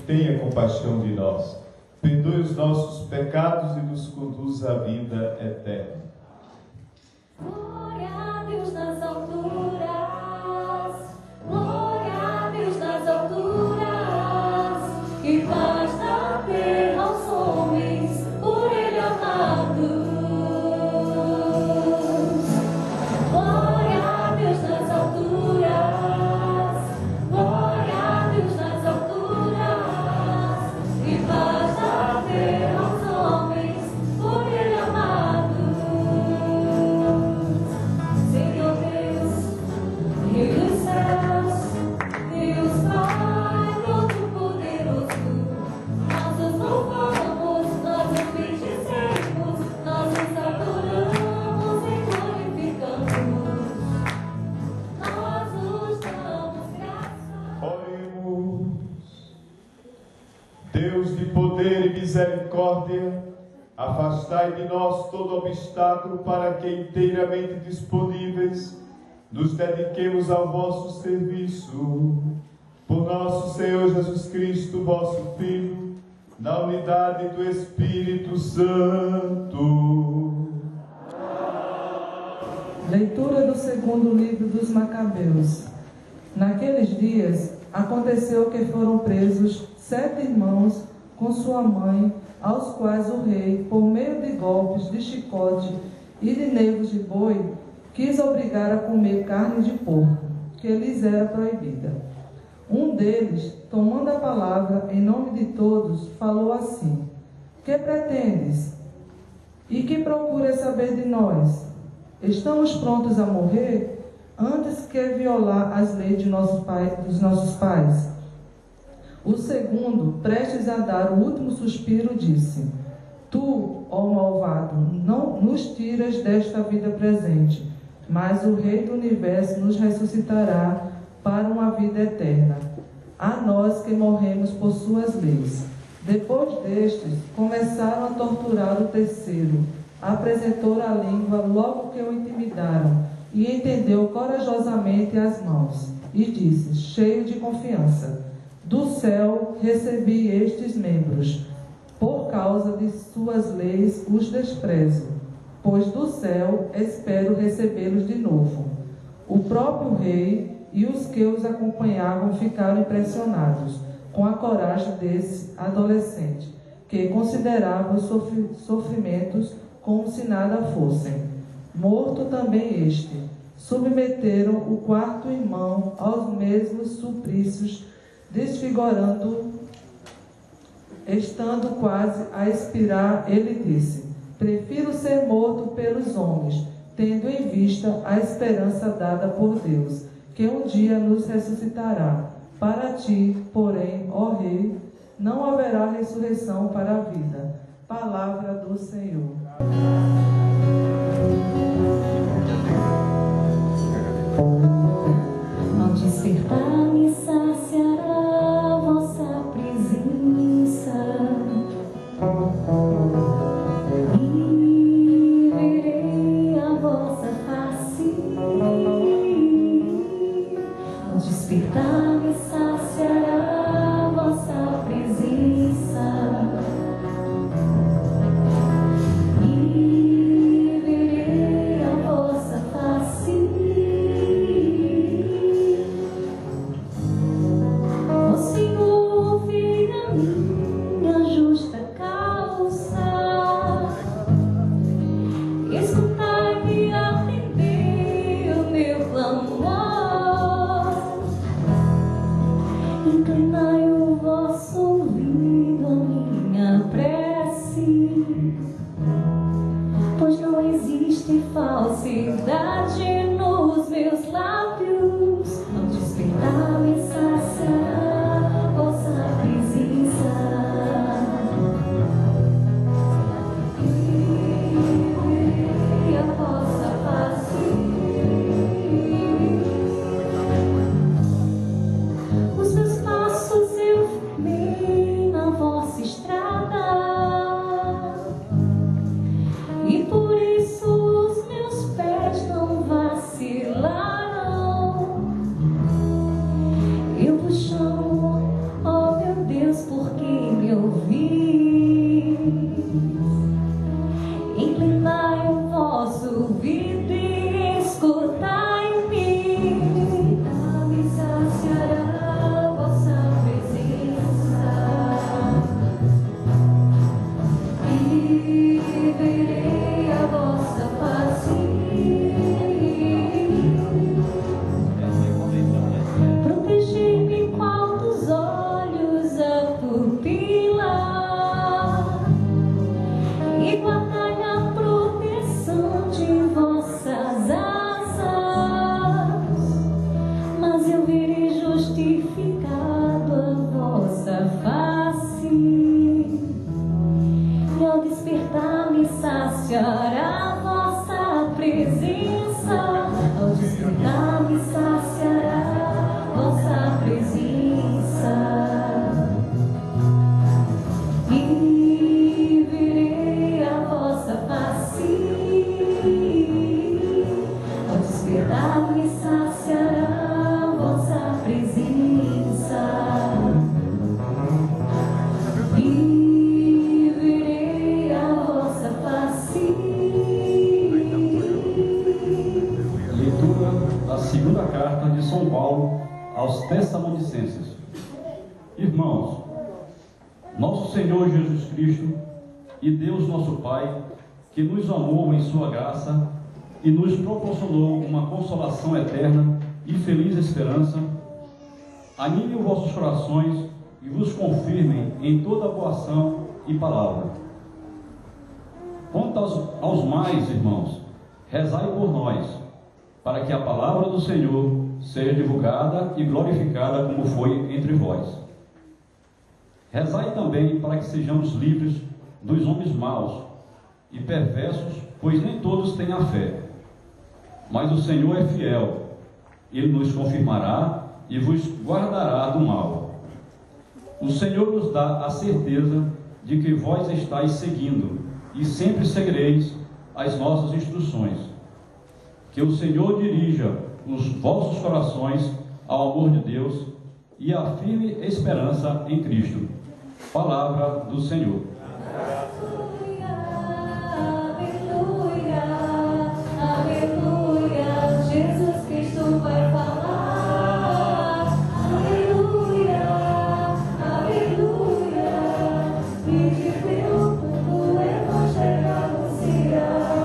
Tenha compaixão de nós, perdoe os nossos pecados e nos conduz à vida eterna. Glória a Deus nas alturas, glória a Deus nas alturas, e paz na terra aos homens, por Ele amados. Glória a Deus nas alturas, glória a Deus nas alturas. Misericórdia, afastai de nós todo obstáculo para que, inteiramente disponíveis, nos dediquemos ao vosso serviço. Por nosso Senhor Jesus Cristo, vosso Filho, na unidade do Espírito Santo. Leitura do segundo livro dos Macabeus. Naqueles dias, aconteceu que foram presos 7 irmãos com sua mãe, aos quais o rei, por meio de golpes de chicote e de nervos de boi, quis obrigar a comer carne de porco, que lhes era proibida. Um deles, tomando a palavra em nome de todos, falou assim: que pretendes? E que procuras saber de nós? Estamos prontos a morrer antes que violar as leis de dos nossos pais. O segundo, prestes a dar o último suspiro, disse: tu, ó malvado, não nos tiras desta vida presente, mas o Rei do Universo nos ressuscitará para uma vida eterna, a nós que morremos por suas leis. Depois destes, começaram a torturar o terceiro. Apresentou a língua logo que o intimidaram, e entendeu corajosamente as mãos, e disse, cheio de confiança: do céu recebi estes membros, por causa de suas leis os desprezo, pois do céu espero recebê-los de novo. O próprio rei e os que os acompanhavam ficaram impressionados com a coragem desse adolescente, que considerava os sofrimentos como se nada fossem. Morto também este, submeteram o quarto irmão aos mesmos suplícios, desfigurando. Estando quase a expirar, ele disse: prefiro ser morto pelos homens, tendo em vista a esperança dada por Deus, que um dia nos ressuscitará. Para ti, porém, ó Rei, não haverá ressurreição para a vida. Palavra do Senhor. Ao despertar me saciará a vossa presença, e verei a vossa face. Ao despertar me saciará a vossa presença, e verei a vossa face. Inclinai o vosso ouvido à minha prece, pois não existe falsidade nos meus lábios. Ao despertar me saciará vossa presença, saciará a vossa presença. Ao despertar me saciará a vossa presença. E verei a vossa face. Ao despertar me saciará a vossa presença. E verei a vossa face. Leitura da segunda carta de São Paulo aos Tessalonicenses. Irmãos, nosso Senhor Jesus Cristo e Deus nosso Pai, que nos amou em sua graça e nos proporcionou uma consolação eterna e feliz esperança, anime os vossos corações e vos confirmem em toda boa ação e palavra. Quanto aos mais, irmãos, rezai por nós, para que a palavra do Senhor seja divulgada e glorificada como foi entre vós. Rezai também para que sejamos livres dos homens maus e perversos, pois nem todos têm a fé. Mas o Senhor é fiel, Ele nos confirmará e vos guardará do mal. O Senhor nos dá a certeza de que vós estáis seguindo e sempre seguireis as nossas instruções. Que o Senhor dirija os vossos corações ao amor de Deus e à firme esperança em Cristo. Palavra do Senhor. Aleluia, aleluia, aleluia. Jesus Cristo vai falar. Aleluia, aleluia. E de teu mundo evangelho anunciar.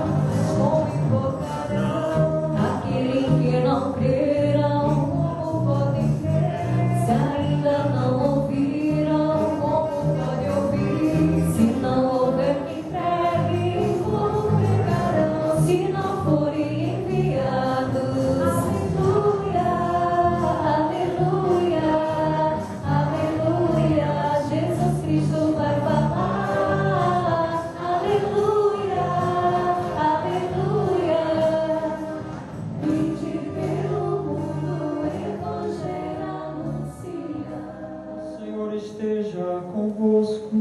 Como invocarão aquele que não crerão, como podem crer, se ainda não ouviram, como pode ouvir, se não houver quem pregue, como pregarão, se não forem enviados. Aleluia, aleluia, aleluia. Jesus Cristo vai falar. Aleluia, aleluia. E de pelo mundo evangelho anuncia. O Senhor esteja convosco.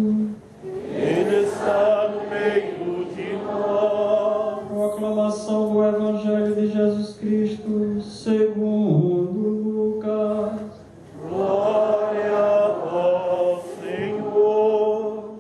Ele está no meio de nós. Proclamação do Evangelho de Jesus Cristo, segundo Lucas. Glória a vós, Senhor.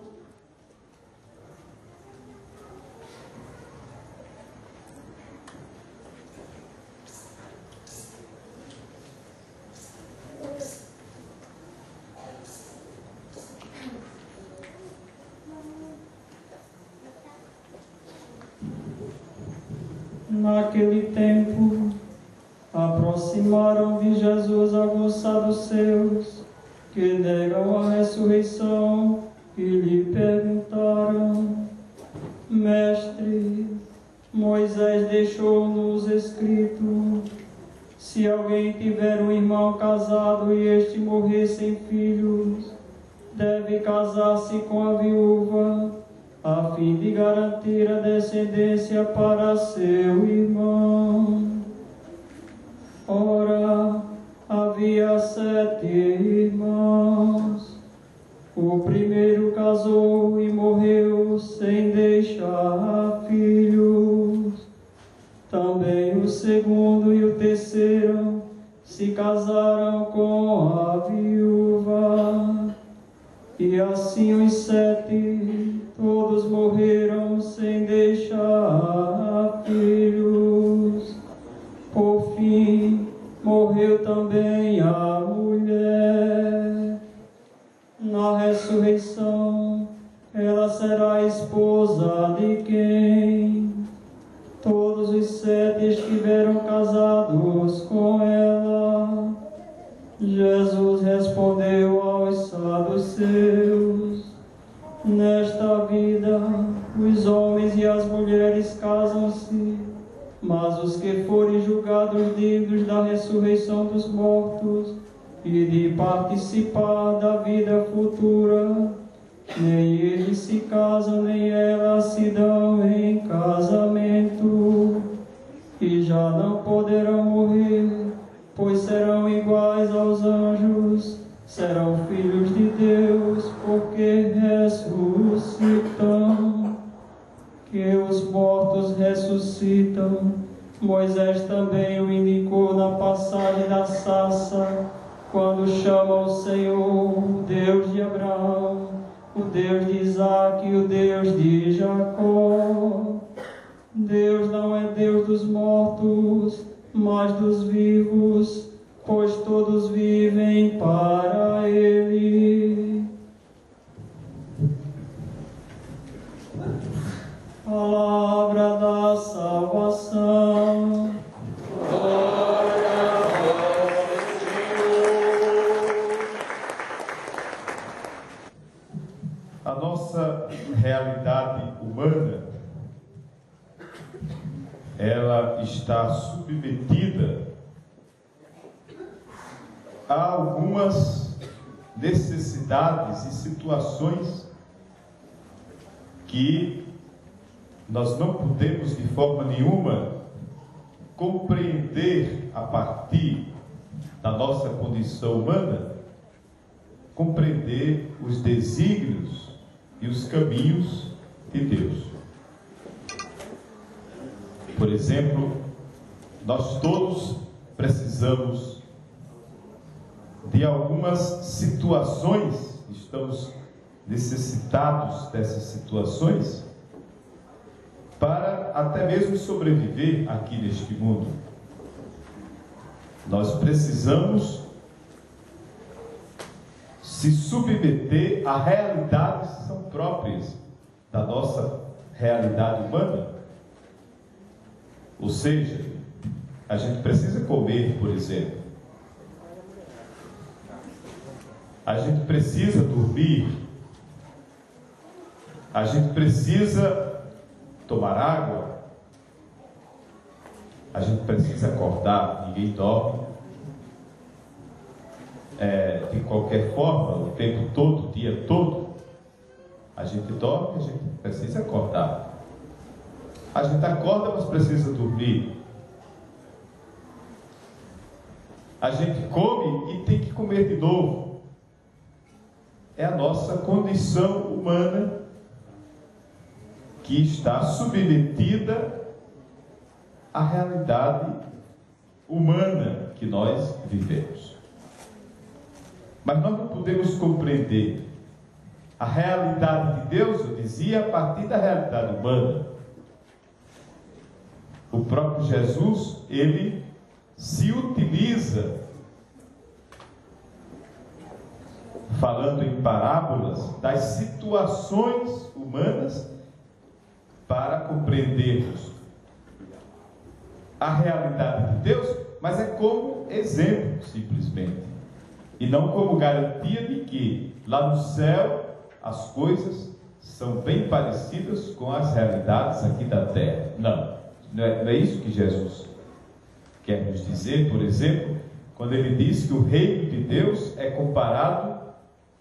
Naquele tempo, aproximaram de Jesus alguns saduceus, que negam a ressurreição, e lhe perguntaram: Mestre, Moisés deixou-nos escrito: se alguém tiver um irmão casado e este morrer sem filhos, deve casar-se com a viúva, a fim de garantir a descendência para seu irmão. Ora, havia 7 irmãos. O primeiro casou e morreu sem deixar filhos. Também o segundo e o terceiro se casaram com a viúva. E assim os 7, todos morreram sem deixar filhos. Por fim, morreu também a mulher. Na ressurreição, ela será esposa de quem? Todos os 7 estiveram casados com ela. Jesus respondeu aos saduceus: nesta vida, os homens e as mulheres casam-se, mas os que forem julgados dignos da ressurreição dos mortos e de participar da vida futura, nem eles se casam, nem elas se dão em casamento. poderão morrer, pois serão iguais aos anjos, serão filhos de Deus, porque ressuscitam. Que os mortos ressuscitam. Moisés também o indicou na passagem da sarça, quando chama o Senhor, o Deus de Abraão, o Deus de Isaque e o Deus de Jacó. Deus não é Deus dos mortos, mas dos vivos, pois todos vivem para Ele. Palavra da salvação. Glória ao Senhor. A nossa realidade humana, ela está submetida a algumas necessidades e situações que nós não podemos de forma nenhuma compreender a partir da nossa condição humana, compreender os desígnios e os caminhos de Deus. Por exemplo, nós todos precisamos de algumas situações, estamos necessitados dessas situações para até mesmo sobreviver aqui neste mundo. Nós precisamos se submeter a realidades que são próprias da nossa realidade humana. Ou seja, a gente precisa comer, por exemplo. A gente precisa dormir. A gente precisa tomar água. A gente precisa acordar. Ninguém dorme de qualquer forma, o tempo todo, o dia todo. A gente dorme, a gente precisa acordar. A gente acorda, mas precisa dormir. A gente come e tem que comer de novo. É a nossa condição humana que está submetida à realidade humana que nós vivemos. Mas nós não podemos compreender a realidade de Deus, eu dizia, a partir da realidade humana. O próprio Jesus, ele se utiliza, falando em parábolas, das situações humanas para compreendermos a realidade de Deus, mas é como exemplo, simplesmente. E não como garantia de que lá no céu as coisas são bem parecidas com as realidades aqui da terra. Não é isso que Jesus quer nos dizer, por exemplo, quando ele diz que o reino de Deus é comparado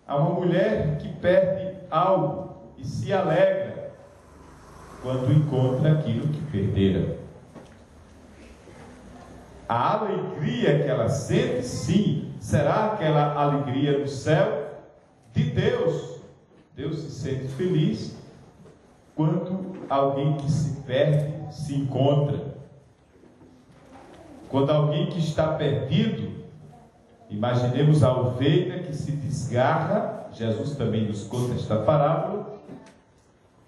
a uma mulher que perde algo e se alegra quando encontra aquilo que perdera. A alegria que ela sente, sim, será aquela alegria no céu de Deus. Deus se sente feliz quando alguém que se perde se encontra. Quando alguém que está perdido, imaginemos a ovelha que se desgarra, Jesus também nos conta esta parábola,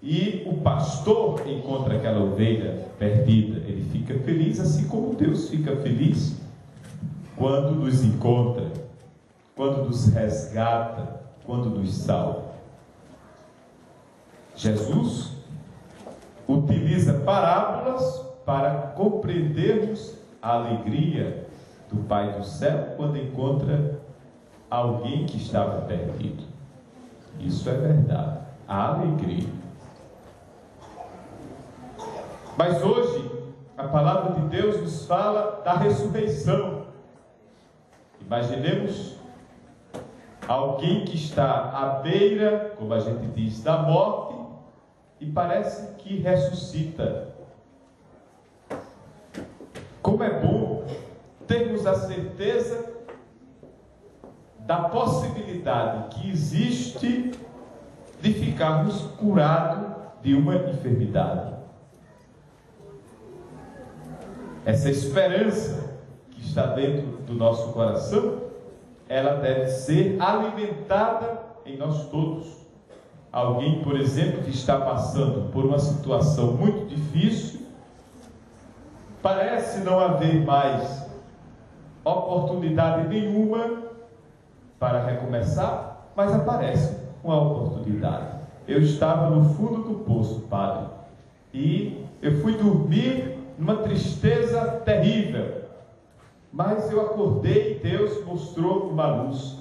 e o pastor encontra aquela ovelha perdida, ele fica feliz, assim como Deus fica feliz quando nos encontra, quando nos resgata, quando nos salva. Jesus utiliza parábolas para compreendermos a alegria do Pai do céu quando encontra alguém que estava perdido. Isso é verdade, a alegria. Mas hoje a palavra de Deus nos fala da ressurreição. Imaginemos alguém que está à beira, como a gente diz, da morte e parece que ressuscita. Como é bom temos a certeza da possibilidade que existe de ficarmos curados de uma enfermidade. Essa esperança que está dentro do nosso coração, ela deve ser alimentada em nós todos. Alguém, por exemplo, que está passando por uma situação muito difícil, parece não haver mais oportunidade nenhuma para recomeçar, mas aparece uma oportunidade. Eu estava no fundo do poço, padre, e eu fui dormir numa tristeza terrível, mas eu acordei e Deus mostrou uma luz.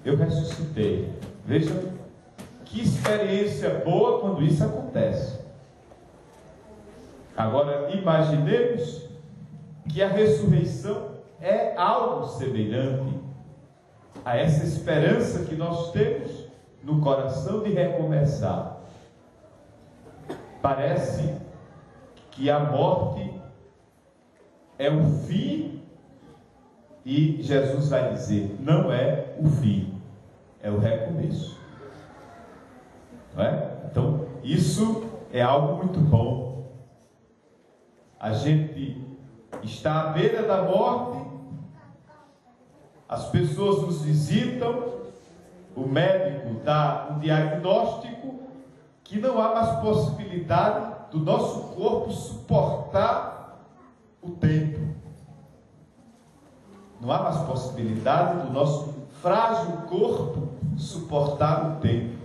Eu ressuscitei. Veja que experiência boa quando isso acontece. Agora, imaginemos que a ressurreição é algo semelhante a essa esperança que nós temos no coração de recomeçar. Parece que a morte é o fim, e Jesus vai dizer, não é o fim, é o recomeço. Não é? Então, isso é algo muito bom. A gente está à beira da morte, as pessoas nos visitam, o médico dá um diagnóstico que não há mais possibilidade do nosso corpo suportar o tempo. Não há mais possibilidade do nosso frágil corpo suportar o tempo.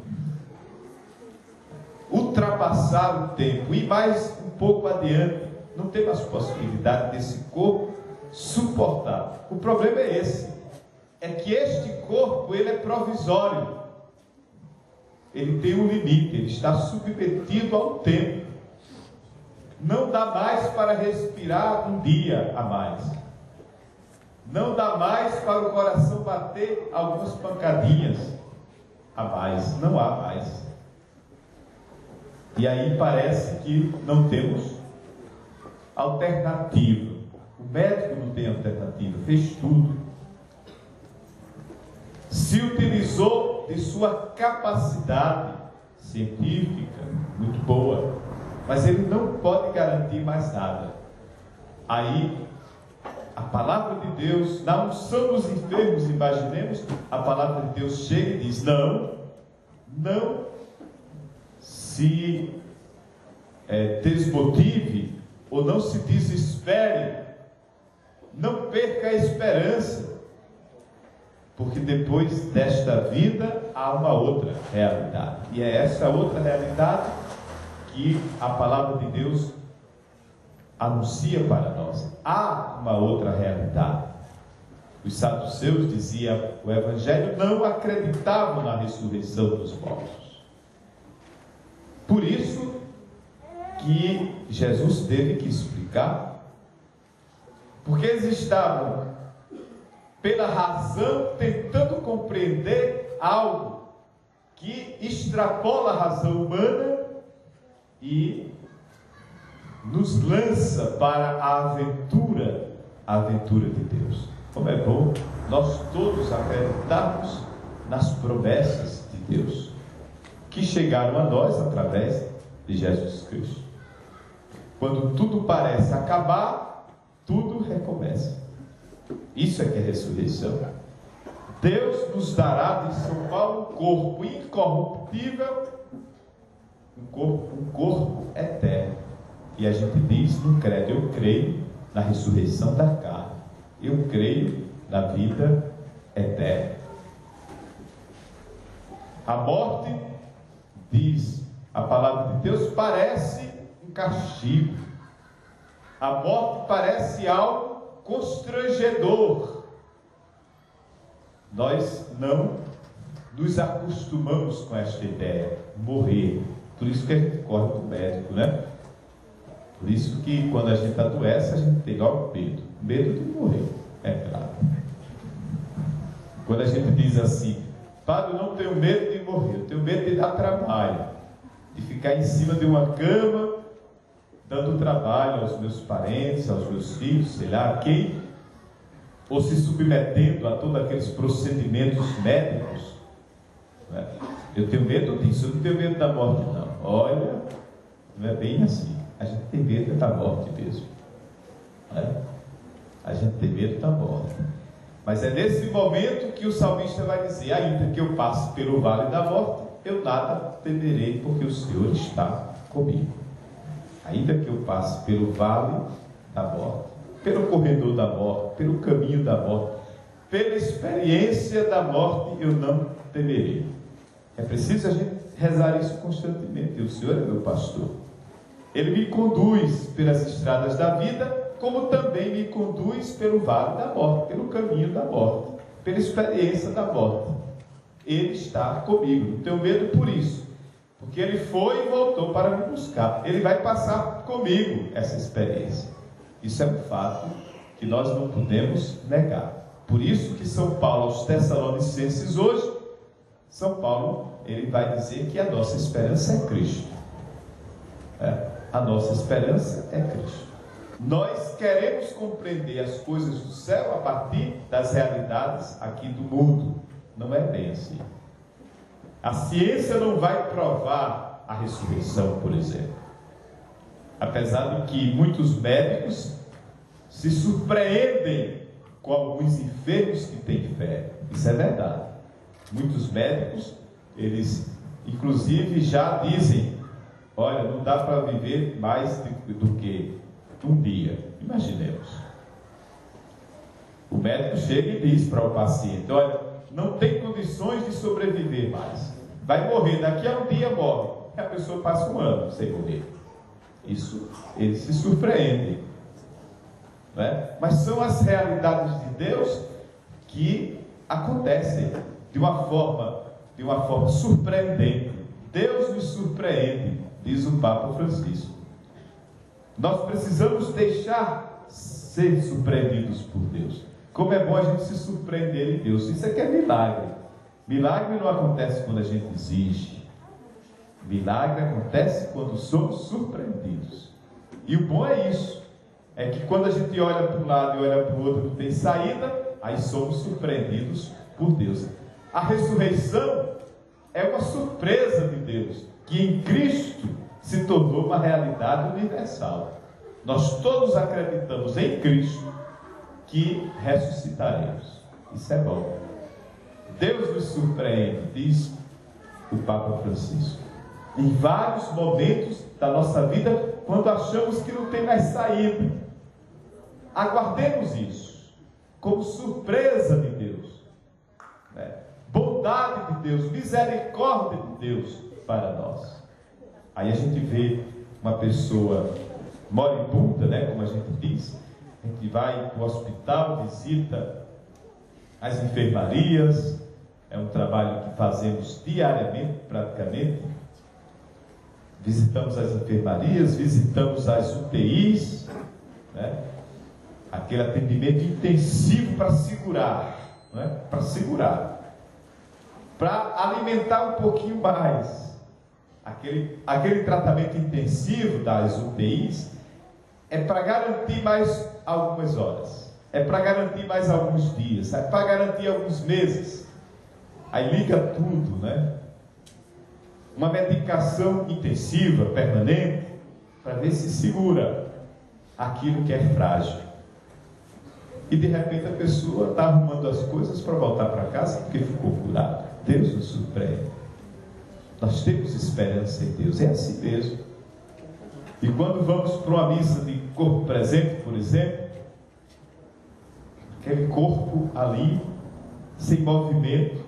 Ultrapassar o tempo, e mais um pouco adiante, não tem mais possibilidade desse corpo suportar. O problema é esse, é que este corpo, ele é provisório, ele tem um limite, ele está submetido ao tempo, não dá mais para respirar um dia a mais, não dá mais para o coração bater algumas pancadinhas a mais, não há mais. E aí parece que não temos alternativa. O médico não tem alternativa, fez tudo. Se utilizou de sua capacidade científica, muito boa, mas ele não pode garantir mais nada. Aí, a palavra de Deus, na unção dos enfermos, imaginemos, a palavra de Deus chega e diz, não se desmotive, ou não se desespere, não perca a esperança, porque depois desta vida há uma outra realidade, e é essa outra realidade que a palavra de Deus anuncia para nós. Há uma outra realidade. Os saduceus, dizia o Evangelho, não acreditavam na ressurreição dos mortos. Por isso que Jesus teve que explicar, porque eles estavam, pela razão, tentando compreender algo que extrapola a razão humana e nos lança para a aventura de Deus. Como é bom nós todos acreditarmos nas promessas de Deus, que chegaram a nós através de Jesus Cristo. Quando tudo parece acabar, tudo recomeça. Isso é que é ressurreição. Deus nos dará de São Paulo um corpo incorruptível, um corpo eterno. E a gente diz no credo, eu creio na ressurreição da carne, eu creio na vida eterna. A morte, diz a palavra de Deus, parece um castigo. A morte parece algo constrangedor. Nós não nos acostumamos com esta ideia, morrer. Por isso que a gente corre para o médico, né? Por isso que quando a gente adoece, a gente tem logo medo de morrer, é claro. Quando a gente diz assim, padre, eu não tenho medo de morrer, eu tenho medo de dar trabalho, de ficar em cima de uma cama, dando trabalho aos meus parentes, aos meus filhos, sei lá, quem. ou se submetendo a todos aqueles procedimentos médicos. Né? Eu tenho medo disso, eu não tenho medo da morte, não. Olha, não é bem assim. A gente tem medo da morte mesmo. Né? A gente tem medo da morte. Mas é nesse momento que o salmista vai dizer: ainda que eu passe pelo vale da morte, eu nada temerei, porque o Senhor está comigo. Ainda que eu passe pelo vale da morte, pelo corredor da morte, pelo caminho da morte, pela experiência da morte, eu não temerei. É preciso a gente rezar isso constantemente. O Senhor é meu pastor. Ele me conduz pelas estradas da vida, como também me conduz pelo vale da morte, pelo caminho da morte, pela experiência da morte. Ele está comigo. Não tenho medo por isso, porque Ele foi e voltou para me buscar. Ele vai passar comigo essa experiência. Isso é um fato que nós não podemos negar. Por isso que São Paulo aos Tessalonicenses hoje, São Paulo, ele vai dizer que a nossa esperança é Cristo. A nossa esperança é Cristo. Nós queremos compreender as coisas do céu a partir das realidades aqui do mundo. Não é bem assim. A ciência não vai provar a ressurreição, por exemplo. Apesar de que muitos médicos se surpreendem com alguns enfermos que têm fé. Isso é verdade. Muitos médicos, eles inclusive já dizem: olha, não dá para viver mais do que um dia. Imaginemos. O médico chega e diz para o paciente: olha, não tem condições de sobreviver mais. Vai morrer, daqui a um dia morre. E a pessoa passa um ano sem morrer. Isso, eles se surpreendem. Não é? Mas são as realidades de Deus que acontecem de uma forma surpreendente. Deus nos surpreende, diz o Papa Francisco. Nós precisamos deixar ser surpreendidos por Deus. Como é bom a gente se surpreender em Deus. Isso aqui é milagre. Milagre não acontece quando a gente exige. Milagre acontece quando somos surpreendidos. E o bom é isso. É que quando a gente olha para um lado e olha para o outro, não tem saída, aí somos surpreendidos por Deus. A ressurreição é uma surpresa de Deus, que em Cristo se tornou uma realidade universal. Nós todos acreditamos em Cristo que ressuscitaremos. Isso é bom. Deus nos surpreende, diz o Papa Francisco, em vários momentos da nossa vida, quando achamos que não tem mais saída. Aguardemos isso como surpresa de Deus, né? Bondade de Deus, misericórdia de Deus para nós. Aí a gente vê uma pessoa moribunda, né, como a gente diz. A gente vai para o hospital, visita as enfermarias. É um trabalho que fazemos diariamente, praticamente. Visitamos as enfermarias, visitamos as UTIs, né? Aquele atendimento intensivo para segurar, né? Para segurar, para alimentar um pouquinho mais. Aquele tratamento intensivo das UTIs é para garantir mais algumas horas, é para garantir mais alguns dias, é para garantir alguns meses. Aí liga tudo, né? Uma medicação intensiva, permanente, para ver se segura aquilo que é frágil. E de repente a pessoa está arrumando as coisas para voltar para casa porque ficou curada. Deus nos surpreende. Nós temos esperança em Deus, é assim mesmo. E quando vamos para uma missa de corpo presente, por exemplo, aquele corpo ali, sem movimento,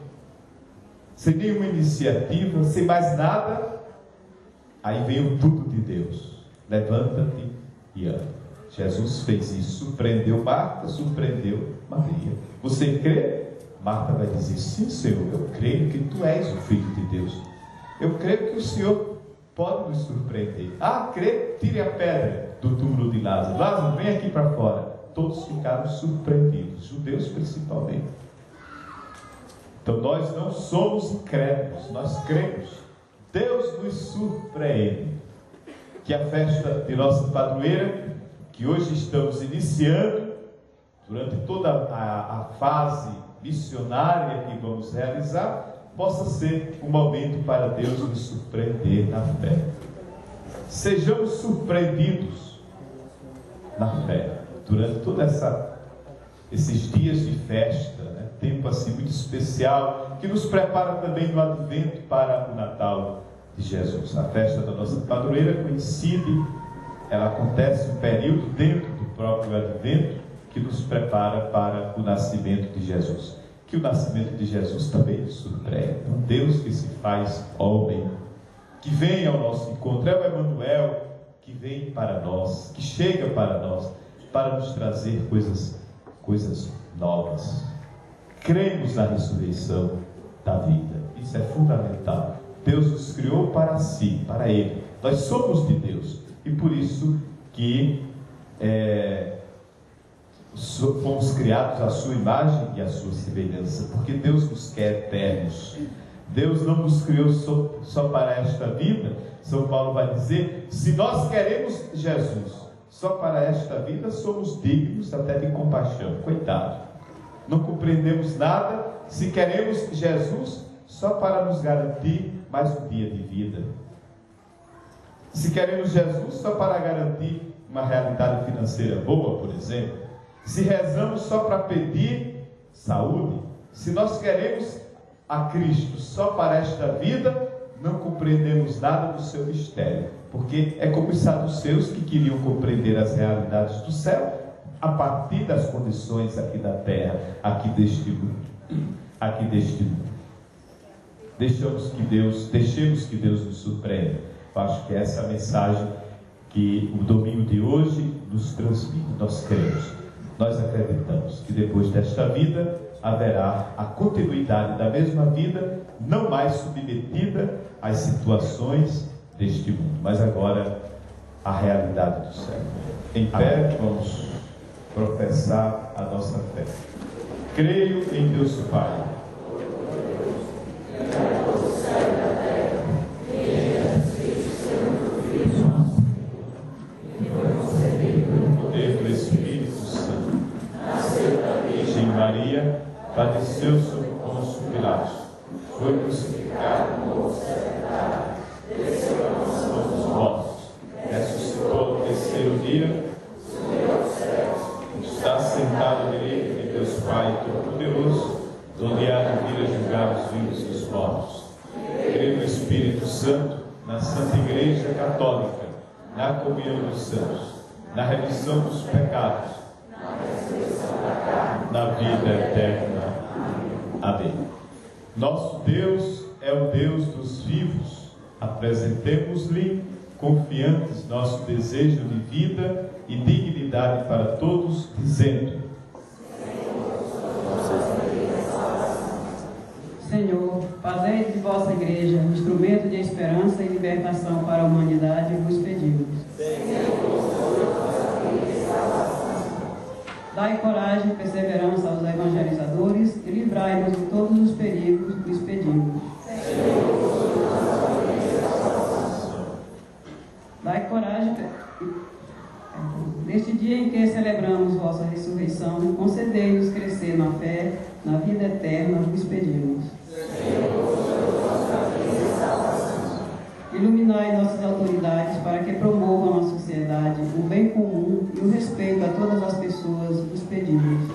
sem nenhuma iniciativa, sem mais nada, aí vem o tudo de Deus: levanta-te e anda. Jesus fez isso, surpreendeu Marta, surpreendeu Maria. Você crê? Marta vai dizer: sim, Senhor, eu creio que tu és o Filho de Deus. Eu creio que o Senhor pode nos surpreender. Ah, creio, tire a pedra do túmulo de Lázaro. Lázaro, vem aqui para fora. Todos ficaram surpreendidos, judeus principalmente. Então nós não somos incrédulos, nós cremos. Deus nos surpreende. Que a festa de nossa padroeira, que hoje estamos iniciando, durante toda a fase missionária que vamos realizar, possa ser um momento para Deus nos surpreender na fé. Sejamos surpreendidos na fé durante todos esses dias de festa, né? Tempo assim muito especial, que nos prepara também no advento para o Natal de Jesus. A festa da nossa padroeira coincide, ela acontece um período dentro do próprio advento, que nos prepara para o nascimento de Jesus. Que o nascimento de Jesus também nos surpreenda. Um Deus que se faz homem, que vem ao nosso encontro, é o Emanuel, que vem para nós, que chega para nós, para nos trazer coisas novas. Cremos na ressurreição da vida. Isso é fundamental. Deus nos criou para si, para Ele. Nós somos de Deus. E por isso que fomos criados à sua imagem e à sua semelhança. Porque Deus nos quer eternos. Deus não nos criou só para esta vida. São Paulo vai dizer, se nós queremos Jesus só para esta vida, somos dignos até de compaixão. Coitado. Não compreendemos nada se queremos Jesus só para nos garantir mais um dia de vida. Se queremos Jesus só para garantir uma realidade financeira boa, por exemplo. Se rezamos só para pedir saúde. Se nós queremos a Cristo só para esta vida, não compreendemos nada do seu mistério. Porque é como os saduceus que queriam compreender as realidades do céu a partir das condições aqui da terra, aqui deste mundo. Deixemos que Deus nos surpreenda. Eu acho que essa é a mensagem que o domingo de hoje nos transmite. Nós cremos, nós acreditamos que depois desta vida haverá a continuidade da mesma vida, não mais submetida às situações deste mundo, mas agora a realidade do céu. Em pé, vamos professar a nossa fé. Creio em Deus Pai, Maria, padeceu sob Pôncio Pilatos, foi crucificado, morto, sepultado, desceu à mansão dos mortos, ressuscitou no terceiro dia, subiu aos céus, está sentado à direita de Deus Pai Todo-Poderoso, onde há de vir a julgar os vivos e os mortos. Creio no Espírito Santo, na Santa Igreja Católica, na comunhão dos santos, na remissão dos pecados, na vida eterna. Amém. Nosso Deus é o Deus dos vivos. Apresentemos-lhe confiantes nosso desejo de vida e dignidade para todos, dizendo: Senhor, fazei de vossa igreja um instrumento de esperança e libertação para a humanidade, vos pedimos. Dai coragem e perseverança aos evangelizadores e livrai-nos de todos os perigos, vos pedimos. Dai coragem. Neste dia em que celebramos vossa ressurreição, concedei-nos crescer na fé, na vida eterna, vos pedimos. Iluminai nossas autoridades para que promovam na sociedade o bem comum e o respeito a todas as pessoas, vos pedimos.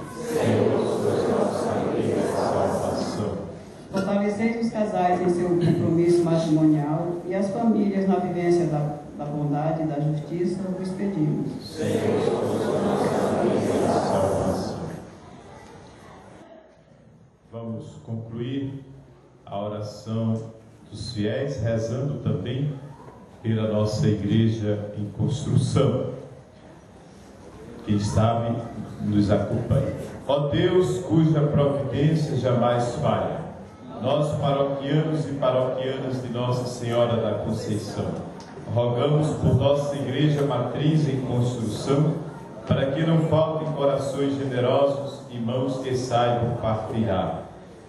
Fortaleceis os casais em seu compromisso matrimonial e as famílias na vivência da bondade e da justiça, vos pedimos. Vamos concluir a oração dos fiéis, rezando também pela nossa igreja em construção. Quem sabe nos acompanha. Ó Deus, cuja providência jamais falha, nós paroquianos e paroquianas de Nossa Senhora da Conceição, rogamos por nossa igreja matriz em construção, para que não faltem corações generosos e mãos que saibam partilhar,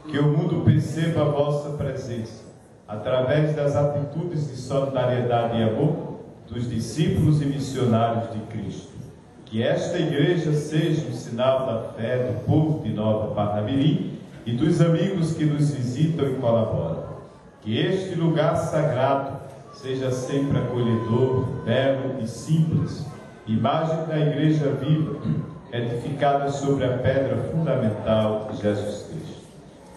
que o mundo perceba a vossa presença, através das atitudes de solidariedade e amor dos discípulos e missionários de Cristo, Que esta igreja seja um sinal da fé do povo de Nova Parnamirim e dos amigos que nos visitam e colaboram. Que este lugar sagrado seja sempre acolhedor, belo e simples, imagem da igreja viva, edificada sobre a pedra fundamental de Jesus Cristo.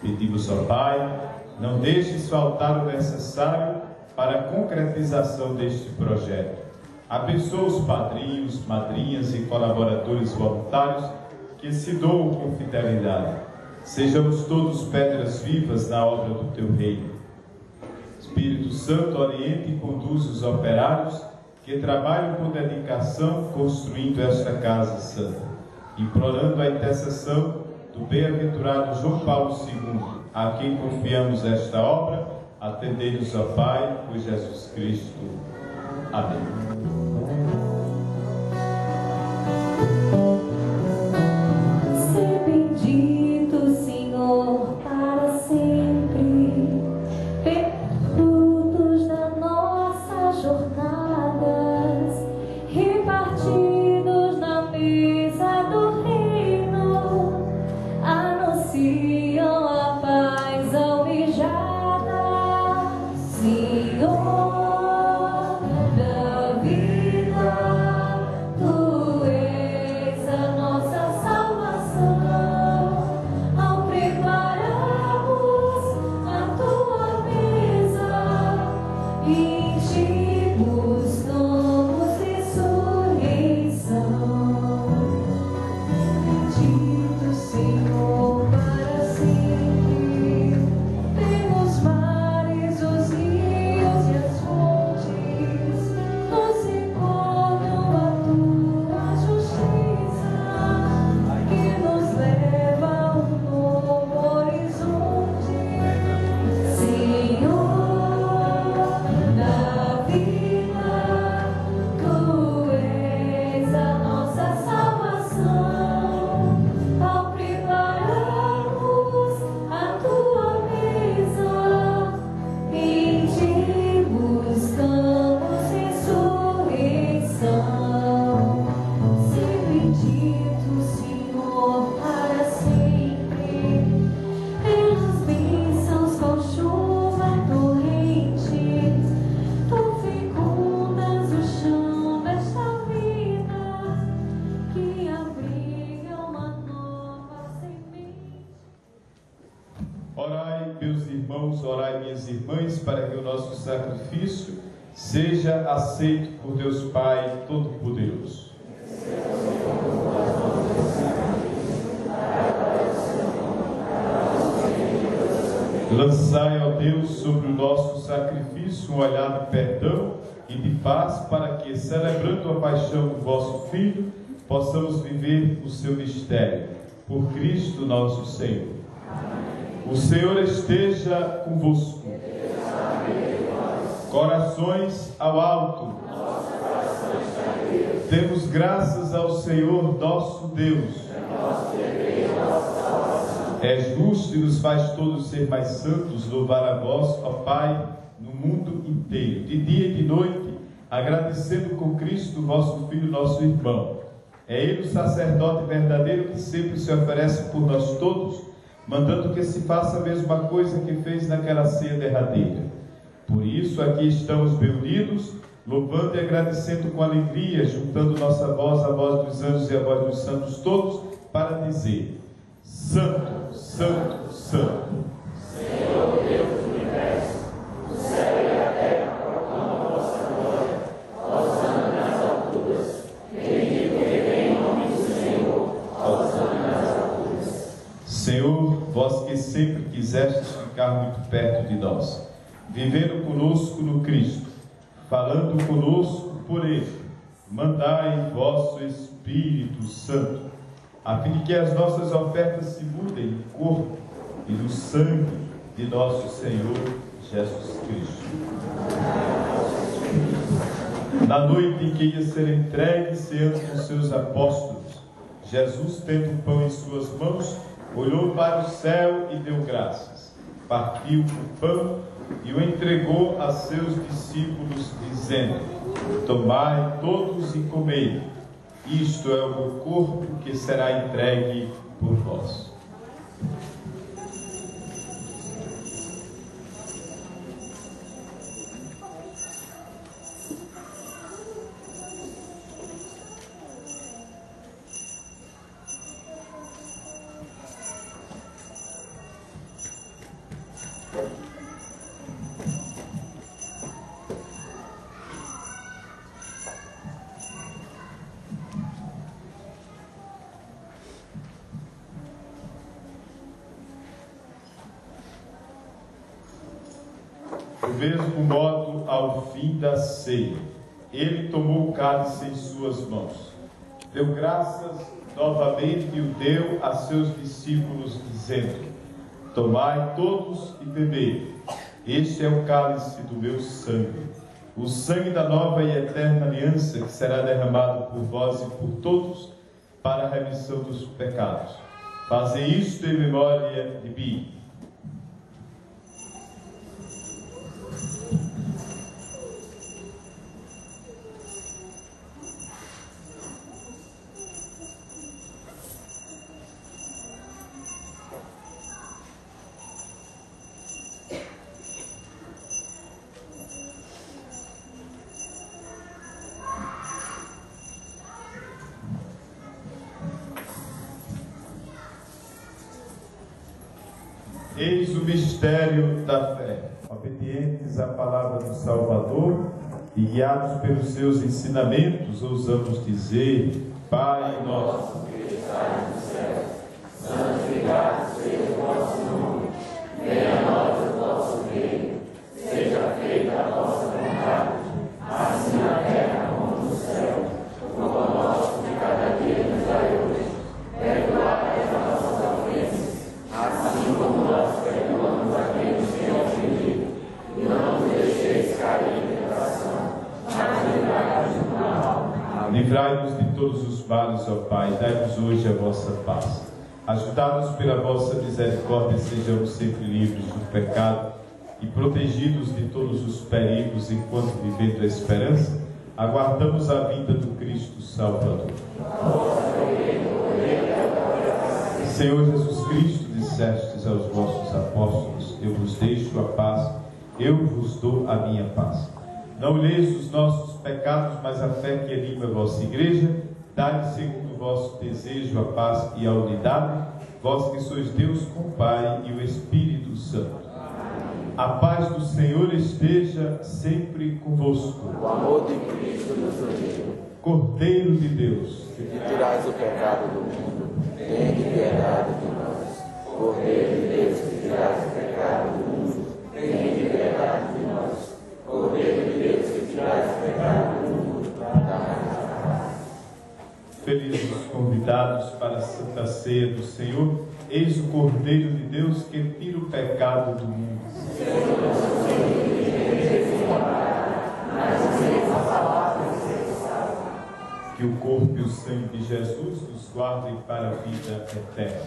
Pedimos ao Pai, não deixes faltar o necessário para a concretização deste projeto. Abençoa os padrinhos, madrinhas e colaboradores voluntários que se doam com fidelidade. Sejamos todos pedras vivas na obra do Teu reino. Espírito Santo, oriente e conduz os operários que trabalham com dedicação construindo esta casa santa, implorando a intercessão do bem-aventurado João Paulo II, a quem confiamos esta obra. Atendei-nos, ó Pai, por Jesus Cristo. Amém. Ser bendito, Senhor, para sempre, frutos das nossas jornadas, repartidos na mesa do reino, anunciam a paz almejada. Senhor da vida, Tu és a nossa salvação. Ao prepararmos a Tua mesa, em Ti buscamos ressurreição. Bendito Senhor para sempre, pelos mares, os rios e as fontes, nos encontram a Tua justiça, que nos leva a um novo horizonte. Senhor da vida, Tu és a nossa salvação. Ao prepararmos a Tua mesa, em Ti buscamos ressurreição. Ser bendito, Senhor, para sempre, pelas bênçãos com chuva torrente, Tu fecundas o chão desta vida, que abriga uma nova semente. Orai, meus irmãos, orai, minhas irmãs, para que o nosso sacrifício seja aceito por Deus Pai Todo-Poderoso. Lançai, ó Deus, sobre o nosso sacrifício um olhar de perdão e de paz, para que, celebrando a paixão do vosso Filho, possamos viver o seu mistério. Por Cristo nosso Senhor. O Senhor esteja convosco. Corações ao alto. Demos graças ao Senhor nosso Deus. É justo e nos faz todos ser mais santos, louvar a vós, ó Pai, no mundo inteiro, de dia e de noite, agradecendo com Cristo, vosso Filho, nosso irmão. É Ele o sacerdote verdadeiro que sempre se oferece por nós todos, mandando que se faça a mesma coisa que fez naquela ceia derradeira. Por isso, aqui estamos bem unidos, louvando e agradecendo com alegria, juntando nossa voz à voz dos anjos e à voz dos santos todos, para dizer: Santo, Santo, Santo, Senhor Deus do universo, o céu e a terra proclamam a vossa glória. Hosana nas alturas. Bendito que vem em nome do Senhor. Hosana nas alturas. Senhor, vós que sempre quisestes ficar muito perto de nós, vivendo conosco no Cristo, falando conosco por Ele, mandai vosso Espírito Santo, a fim de que as nossas ofertas se mudem no corpo e no sangue de nosso Senhor Jesus Cristo. Na noite em que ia ser entregue, ceando com seus apóstolos, Jesus, tendo o pão em suas mãos, olhou para o céu e deu graças. Partiu o pão e o entregou a seus discípulos, dizendo: Tomai todos e comei. Isto é o meu corpo que será entregue por vós. Do mesmo modo, ao fim da ceia, ele tomou o cálice em suas mãos, deu graças novamente e o deu a seus discípulos, dizendo: tomai todos e bebei, este é o cálice do meu sangue, o sangue da nova e eterna aliança, que será derramado por vós e por todos para a remissão dos pecados. Fazei isto em memória de mim. Eis o mistério da fé. Obedientes à palavra do Salvador e guiados pelos seus ensinamentos, ousamos dizer: Pai nosso que estás no céu, santificado seja o vosso nome. Venha a nós o vosso reino. Seja feita a vossa vontade, assim na terra como no céu. O pão nosso de cada dia nos dai hoje. Perdoai as nossas ofensas, assim como nós perdoamos a quem nos tem ofendido. E não nos deixeis cair em tentação, mas livrai-nos do mal. Livrai-nos de todos os males, ó Pai, dai-nos hoje a vossa paz. Ajudai-nos pela vossa misericórdia, sejamos sempre livres do pecado e protegidos de todos os perigos, enquanto, vivendo a esperança, aguardamos a vinda do Cristo Salvador. Senhor Jesus Cristo, dissestes aos vossos apóstolos: eu vos deixo a paz, eu vos dou a minha paz. Não olheis os nossos pecados, mas a fé que anima a vossa igreja. Dai-lhe, segundo o vosso desejo, a paz e a unidade, vós que sois Deus com o Pai e o Espírito Santo. A paz do Senhor esteja sempre convosco. O amor de Cristo nos uniu. Cordeiro de Deus, que tirais o pecado do mundo, tende piedade de nós. Cordeiro de Deus, que tirais o pecado do mundo, tende piedade de nós. Cordeiro de Deus, que tirais o pecado do mundo, dai-nos a paz. Felizes os convidados para a Santa Ceia do Senhor. Eis o Cordeiro de Deus que tira o pecado do mundo. Que o corpo e o sangue de Jesus nos guardem para a vida eterna.